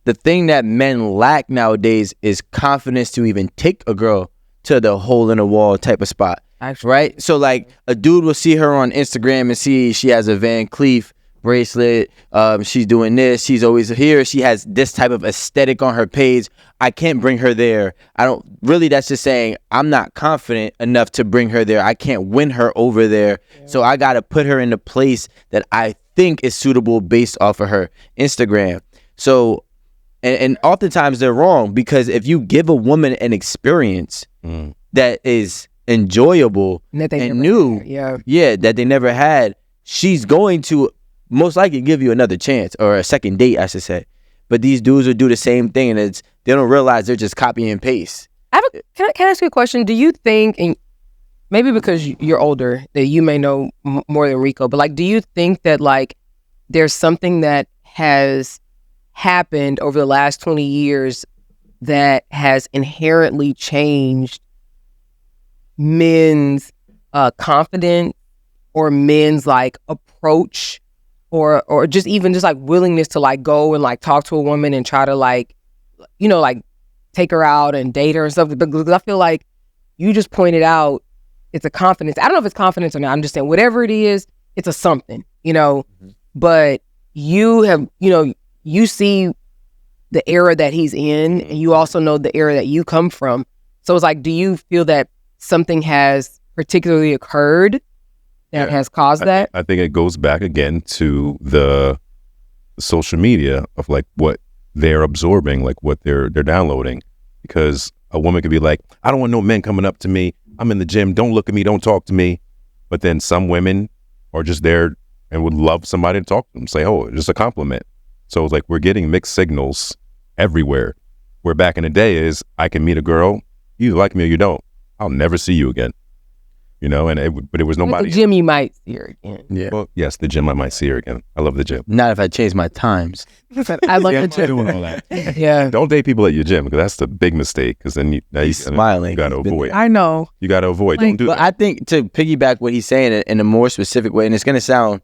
the thing that men lack nowadays is confidence to even take a girl to the hole in the wall type of spot. Actually, right? So like a dude will see her on Instagram and see she has a Van Cleef bracelet, she's doing this, she's always here, she has this type of aesthetic on her page. I can't bring her there. I don't really, that's just saying I'm not confident enough to bring her there. I can't win her over there. Yeah. So I got to put her in a place that I think is suitable based off of her Instagram. So and oftentimes they're wrong, because if you give a woman an experience that is enjoyable and new, that they never had, she's going to most likely give you another chance, or a second date, I should say. But these dudes will do the same thing, and they don't realize they're just copy and paste. Can I ask you a question? Do you think, and maybe because you're older, that you may know more than Rico, but like, do you think that like there's something that has happened over the last 20 years that has inherently changed men's confidence, or men's like approach, or just even just like willingness to like go and like talk to a woman and try to like, you know, like take her out and date her and stuff? Because I feel like you just pointed out it's a confidence. I don't know if it's confidence or not. I'm just saying whatever it is, it's a something, you know. But you have, you know, you see the era that he's in, and you also know the era that you come from. So it's like, do you feel that something has particularly occurred that has caused that? I think it goes back again to the social media of like what they're absorbing, like what they're downloading. Because a woman could be like, I don't want no men coming up to me. I'm in the gym. Don't look at me. Don't talk to me. But then some women are just there and would love somebody to talk to them, say, oh, just a compliment. So it's like we're getting mixed signals everywhere. Where back in the day is, I can meet a girl, you like me or you don't, I'll never see you again. You know, but it was nobody. At the gym, you might see her again. Yeah. Well, yes, the gym, I might see her again. I love the gym. Not if I change my times. I love the gym. Doing all that. Yeah. Don't date people at your gym, because that's the big mistake. Because then you smiling. You got to avoid. I know. You got to avoid. Like, Don't do but that. I think, to piggyback what he's saying in a more specific way, and it's going to sound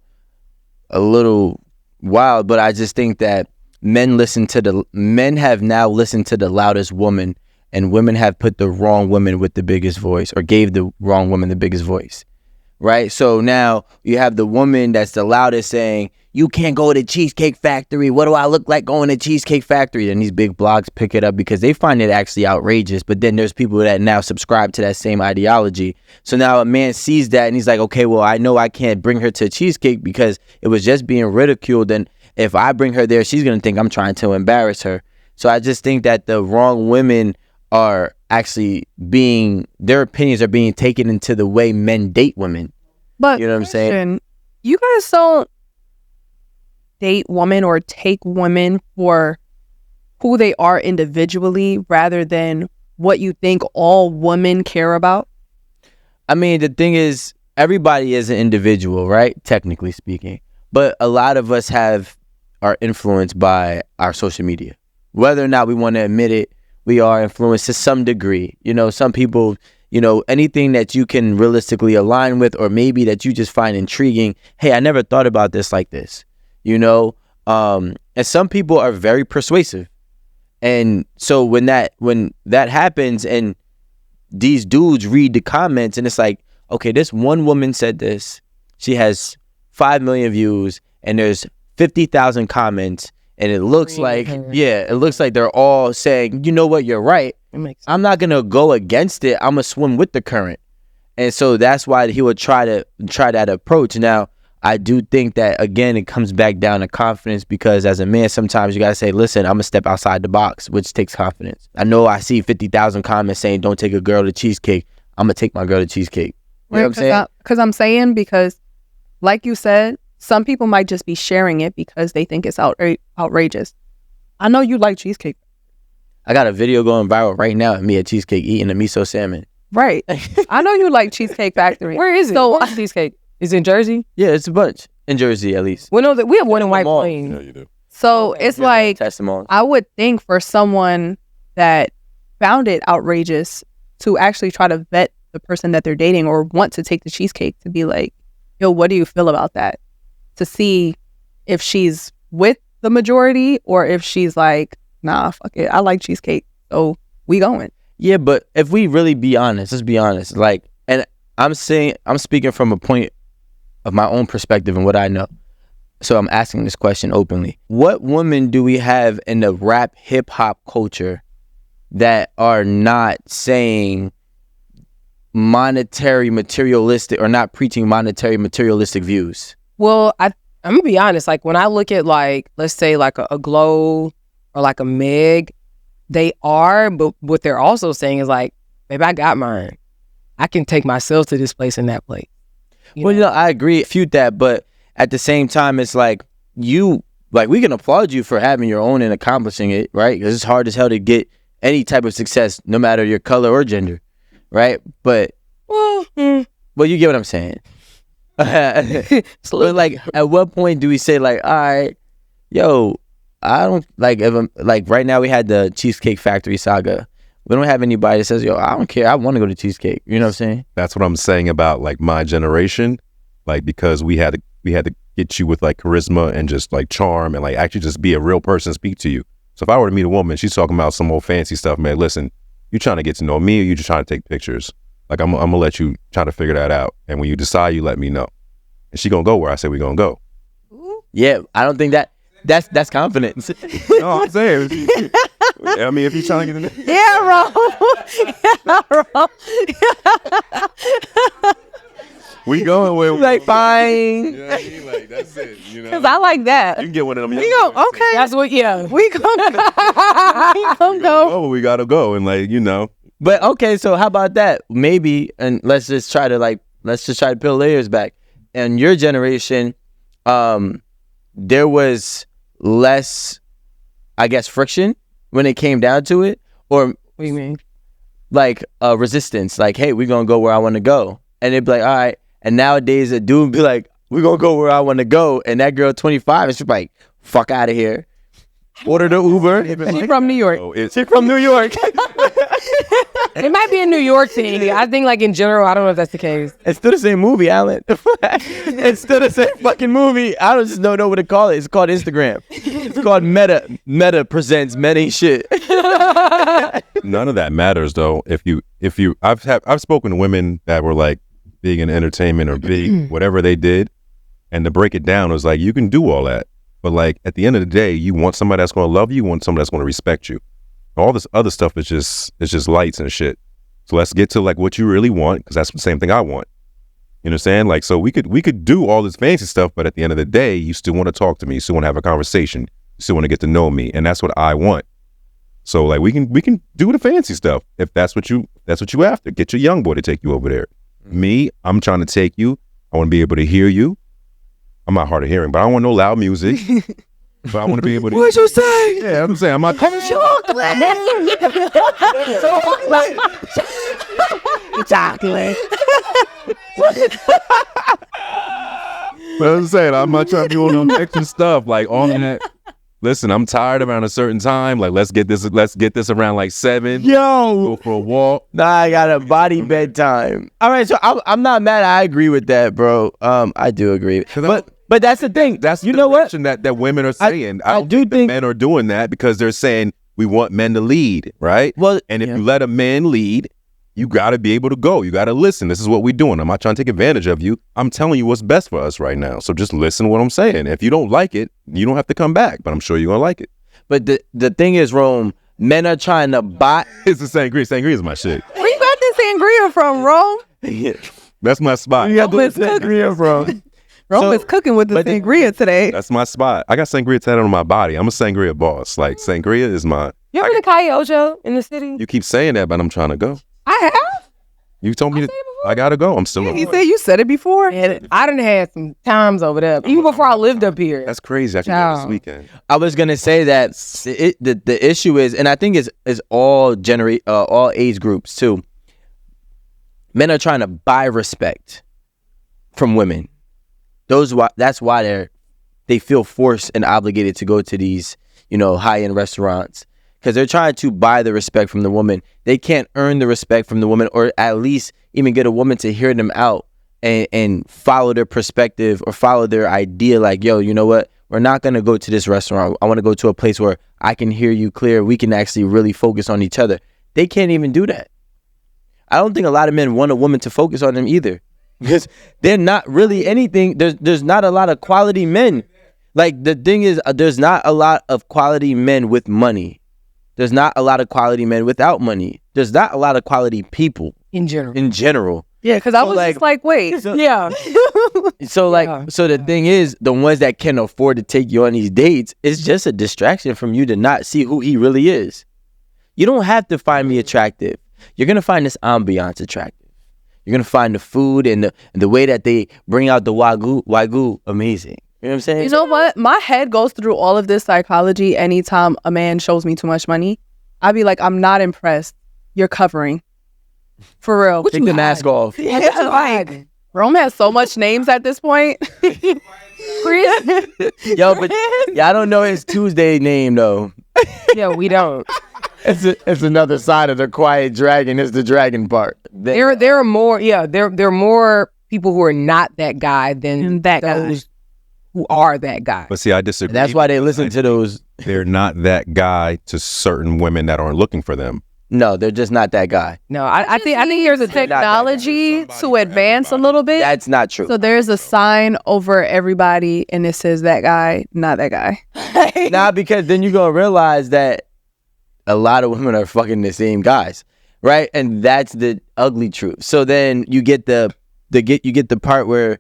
a little wild, but I just think that men have now listened to the loudest woman, and women have put the wrong woman with the biggest voice, or gave the wrong woman the biggest voice. Right? So now you have the woman that's the loudest saying, you can't go to Cheesecake Factory. What do I look like going to Cheesecake Factory? And these big blogs pick it up because they find it actually outrageous. But then there's people that now subscribe to that same ideology. So now a man sees that and he's like, okay, well, I know I can't bring her to Cheesecake because it was just being ridiculed. And if I bring her there, she's going to think I'm trying to embarrass her. So I just think that the wrong women are actually their opinions are being taken into the way men date women. But you know what I'm saying? You guys don't date women or take women for who they are individually rather than what you think all women care about? I mean, the thing is, everybody is an individual, right? Technically speaking. But a lot of us are influenced by our social media. Whether or not we want to admit it, we are influenced to some degree. You know, some people, you know, anything that you can realistically align with, or maybe that you just find intriguing. Hey, I never thought about this like this, you know? And some people are very persuasive. And so when that happens and these dudes read the comments and it's like, okay, this one woman said this, she has 5 million views and there's 50,000 comments. And it looks like, it looks like they're all saying, you know what, you're right. I'm not going to go against it. I'm going to swim with the current. And so that's why he would try that approach. Now, I do think that, again, it comes back down to confidence, because as a man, sometimes you got to say, listen, I'm going to step outside the box, which takes confidence. I know I see 50,000 comments saying, don't take a girl to Cheesecake. I'm going to take my girl to Cheesecake. You know what I'm saying? Because like you said, some people might just be sharing it because they think it's outrageous. I know you like cheesecake. I got a video going viral right now of me at Cheesecake eating a miso salmon. Right. I know you like Cheesecake Factory. Where is it? So, Where's cheesecake? Is it in Jersey? Yeah, it's a bunch. In Jersey, at least. We know that we have one in White Plains. Yeah, you do. So it's like, I would think for someone that found it outrageous to actually try to vet the person that they're dating or want to take the cheesecake, to be like, yo, what do you feel about that? To see if she's with the majority or if she's like nah, fuck it. I like cheesecake. So we going. Yeah, but if we really be honest, let's be honest. Like, and I'm speaking from a point of my own perspective and what I know. So I'm asking this question openly. What women do we have in the rap hip hop culture that are not saying monetary materialistic or not preaching monetary materialistic views? Well, I'm gonna be honest. Like when I look at like, let's say like a Glow or like a Meg, they are, but what they're also saying is like, babe, I got mine. I can take myself to this place and that place. You know, I agree, refute that, but at the same time, it's like we can applaud you for having your own and accomplishing it, right? Because it's hard as hell to get any type of success, no matter your color or gender, right? But well, you get what I'm saying. So like, at what point do we say like, all right, yo, I don't like if I'm like right now we had the Cheesecake Factory saga. We don't have anybody that says, yo, I don't care. I want to go to Cheesecake. You know what I'm saying? That's what I'm saying about like my generation. Like, because we had to get you with like charisma and just like charm and like actually just be a real person, speak to you. So if I were to meet a woman, she's talking about some old fancy stuff, man, listen, you trying to get to know me or you just trying to take pictures? Like, I'm gonna let you try to figure that out. And when you decide, you let me know. And she gonna go where I say we gonna go. Yeah, I don't think that's confidence. No, I'm saying. I mean, if you're trying to get in there. Yeah, bro. We going with like fine. You know what I mean? Like, that's it. You know, Because I like that. you can get one of them. We go, okay. That's what, yeah. We gonna go. Oh, we gotta go, and like, you know. But okay, so how about that? Maybe, and let's just try to peel layers back. In your generation, there was less, I guess, friction when it came down to it, or What do you mean? like resistance. Like, hey, we're gonna go where I want to go, and they'd be like, all right. And nowadays, a dude would be like, we're gonna go where I want to go, and that girl 25, and she's like, fuck out of here. Order the Uber. She's from New York. Oh, She's from New York. It might be a New York thing. I think like in general, I don't know if that's the case. It's still the same movie, Alan. It's still the same fucking movie. I just don't know what to call it. It's called Instagram. It's called Meta. Meta presents many shit. None of that matters though. I've spoken to women that were like big in entertainment or big whatever they did, and to break it down, it was like you can do all that, but like at the end of the day, you want somebody that's going to love you, you want somebody that's going to respect you. All this other stuff is just lights and shit. So let's get to like what you really want, because that's the same thing I want. You know what I'm saying? Like, so we could do all this fancy stuff, but at the end of the day, you still want to talk to me, you still want to have a conversation, you still want to get to know me, and that's what I want. So like we can do the fancy stuff if that's what you after. Get your young boy to take you over there. Me, I'm trying to take you. I want to be able to hear you. I'm not hard of hearing, but I don't want no loud music. But I want to be able to. What'd you say? Yeah, I'm saying I'm not. Chocolate. But I'm saying I'm not trying to do all no extra stuff like on that. Listen, I'm tired around a certain time. Like, let's get this around like 7. Yo. Go for a walk. Nah, I got a body bedtime. All right, so I'm not mad. I agree with that, bro. I do agree. But that's the thing. That's you the know what? that women are saying. I do think men are doing that because they're saying we want men to lead, right? Well, and if you let a man lead, you got to be able to go. You got to listen. This is what we're doing. I'm not trying to take advantage of you. I'm telling you what's best for us right now. So just listen to what I'm saying. If you don't like it, you don't have to come back. But I'm sure you're gonna like it. But the thing is, Rome, men are trying to buy. It's the sangria. Sangria is my shit. Where you got this sangria from, Rome? That's my spot. You got the sangria from. Rome is cooking with the sangria today. That's my spot. I got sangria tatted on my body. I'm a sangria boss. Like, sangria is my... You ever been to Calle Ojo in the city? You keep saying that, but I'm trying to go. I have. You told me I gotta go. I'm still... Yeah, you said it before. And I done had some times over there, even before I lived up here. That's crazy. I can go this weekend. I was gonna say that the issue is, and I think is all all age groups too. Men are trying to buy respect from women. That's why they feel forced and obligated to go to these, high-end restaurants, because they're trying to buy the respect from the woman. They can't earn the respect from the woman, or at least even get a woman to hear them out and follow their perspective or follow their idea. Like, yo, you know what? we're not going to go to this restaurant. I want to go to a place where I can hear you clear. We can actually really focus on each other. They can't even do that. I don't think a lot of men want a woman to focus on them either, because they're not really anything. There's not a lot of quality men. Like, the thing is, there's not a lot of quality men with money. There's not a lot of quality men without money. There's not a lot of quality people in general. Yeah, because I was just like, wait. So So the thing is, the ones that can afford to take you on these dates, it's just a distraction from you to not see who he really is. You don't have to find me attractive. You're going to find this ambiance attractive. You're going to find the food and the way that they bring out the wagyu amazing. You know what I'm saying? You know what? My head goes through all of this psychology anytime a man shows me too much money. I'd be like, I'm not impressed. You're covering. For real. Take the mask off. Yeah, like, Rome has so much names at this point. Chris. Yo, but I don't know his Tuesday name, though. Yeah, we don't. It's another side of the quiet dragon. It's the dragon part. There are more. Yeah, there are more people who are not that guy than those who are that guy. But see, I disagree. That's why they listen to those. They're not that guy to certain women that aren't looking for them. No, they're just not that guy. No, I think there's a technology to advance a little bit. That's not true. So there's a sign over everybody, and it says that guy, not that guy. Nah, because then you're gonna realize that a lot of women are fucking the same guys, right? And that's the ugly truth. So then you get the part where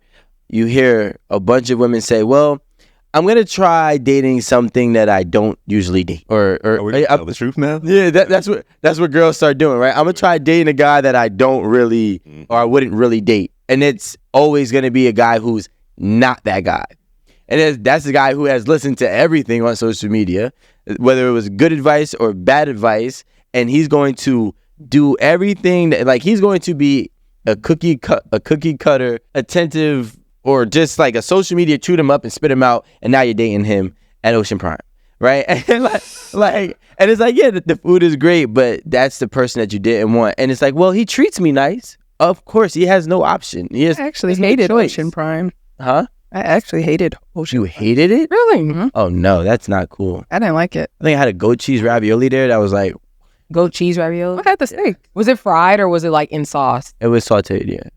you hear a bunch of women say, "Well, I'm gonna try dating something that I don't usually date," or Are we gonna tell the truth now? Yeah, that's what girls start doing, right? I'm gonna try dating a guy that I don't really or I wouldn't really date, and it's always gonna be a guy who's not that guy, and that's the guy who has listened to everything on social media, whether it was good advice or bad advice, and he's going to do everything that, like, he's going to be a cookie cutter, attentive, or just like a social media, chewed him up and spit him out, and now you're dating him at Ocean Prime, right? And like, and it's like, yeah, the food is great, but that's the person that you didn't want. And it's like, well, he treats me nice. Of course, he has no option. He has, I actually hated Ocean Prime. Huh? I actually hated Ocean You hated it? really Mm-hmm. Oh no, that's not cool. I didn't like it. I think I had a goat cheese ravioli there that was like, goat cheese ravioli. I had the steak. Was it fried or was it like in sauce? it was sauteed, yeah.